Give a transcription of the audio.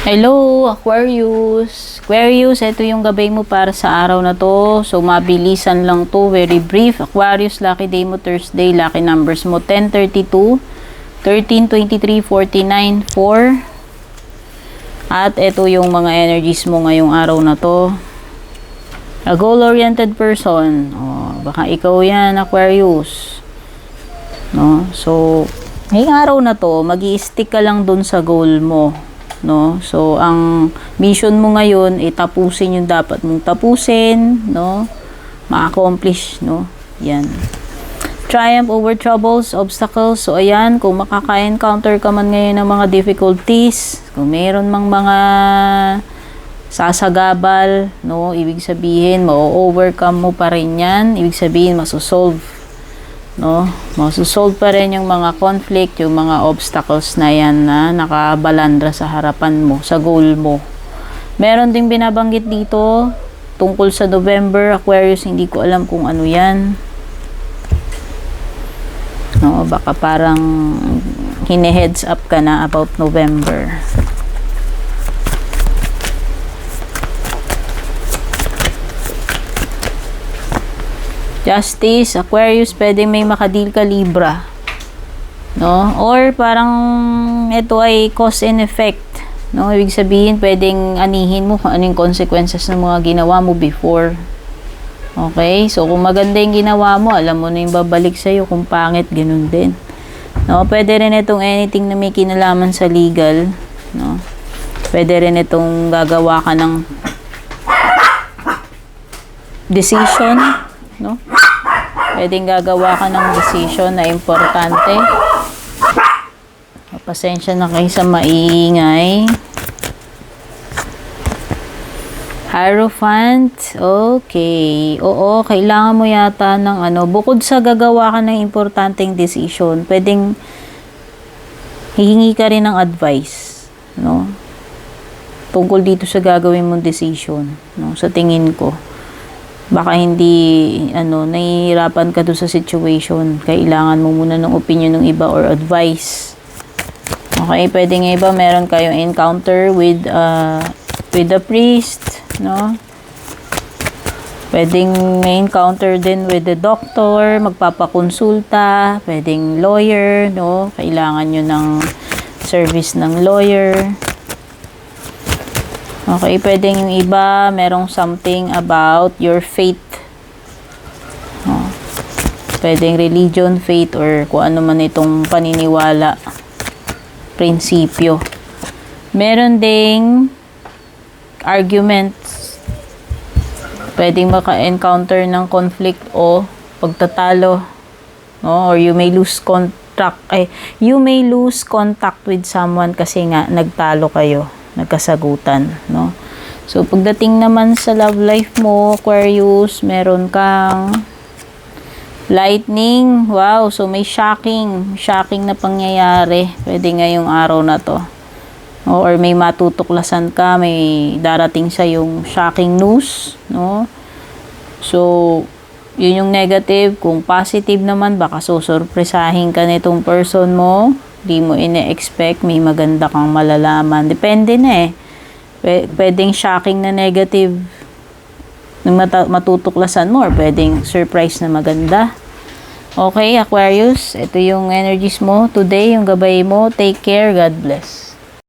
Hello, Aquarius. Aquarius, ito yung gabay mo para sa araw na to. So, mabilisan lang to, very brief. Aquarius, lucky day mo Thursday, lucky numbers mo 10, 32, 13, 23, 49, 4. At ito yung mga energies mo ngayong araw na to. A goal-oriented person. Baka ikaw yan, Aquarius. No? So, ngayong araw na to, mag-i-stick ka lang dun sa goal mo. No? So, ang mission mo ngayon ay tapusin yung dapat mong tapusin, no? Ma-accomplish, no? Yan. Triumph over troubles, obstacles. So, ayan, kung makaka-encounter ka man ngayon ng mga difficulties, kung mayroon mang mga sasagabal, no? Ibig sabihin, ma-overcome mo pa rin yan. Ibig sabihin, masosolve. No, masosolve pa rin yung mga conflict, yung mga obstacles na yan na nakabalandra sa harapan mo, sa goal mo. Meron ding binabanggit dito tungkol sa November, Aquarius, hindi ko alam kung ano yan. No, baka parang hine-heads up ka na about November. Justice, Aquarius, pwedeng may makadil ka Libra. No? Or parang ito ay cause and effect. No? Ibig sabihin, pwedeng anihin mo kung ano yung consequences ng mga ginawa mo before. Okay? So, kung maganda yung ginawa mo, alam mo na yung babalik sa'yo. Kung pangit, ganun din. No? Pwede rin itong anything na may kinalaman sa legal. No? Pwede rin itong gagawa ka ng decision. No? Pwedeng gagawa ka ng decision na importante. Pasensya na kayo sa maingay. Hierophant. Okay. Oo, kailangan mo yata ng bukod sa gagawa ka ng importanteng decision, pwedeng hihingi ka rin ng advice, no? Tungkol dito sa gagawin mong decision, no? Sa tingin ko. Baka hindi, nahihirapan ka doon sa situation. Kailangan mo muna ng opinion ng iba or advice. Okay, pwede nga iba, meron kayong encounter with the priest, no? Pwedeng may encounter din with the doctor, magpapakonsulta, pwedeng lawyer, no? Kailangan nyo ng service ng lawyer. Okay, pwedeng yung iba, merong something about your faith. Pwedeng religion, faith, or kung ano man itong paniniwala, prinsipyo. Meron ding arguments. Pwedeng maka-encounter ng conflict o pagtatalo. No? Or you may lose contact with someone kasi nga nagtalo kayo. Nagkasagutan, no? So, pagdating naman sa love life mo, Aquarius, meron kang lightning. Wow, so may shocking na pangyayari. Pwede ngayong araw na to. Or may matutuklasan ka, may darating sa yung shocking news, no? So, yun yung negative. Kung positive naman, baka susurpresahin ka nitong person mo. Di mo ine-expect, may maganda kang malalaman. Depende na Pwedeng shocking na negative na matutuklasan mo or pwedeng surprise na maganda. Okay, Aquarius, ito yung energies mo today, yung gabay mo. Take care, God bless.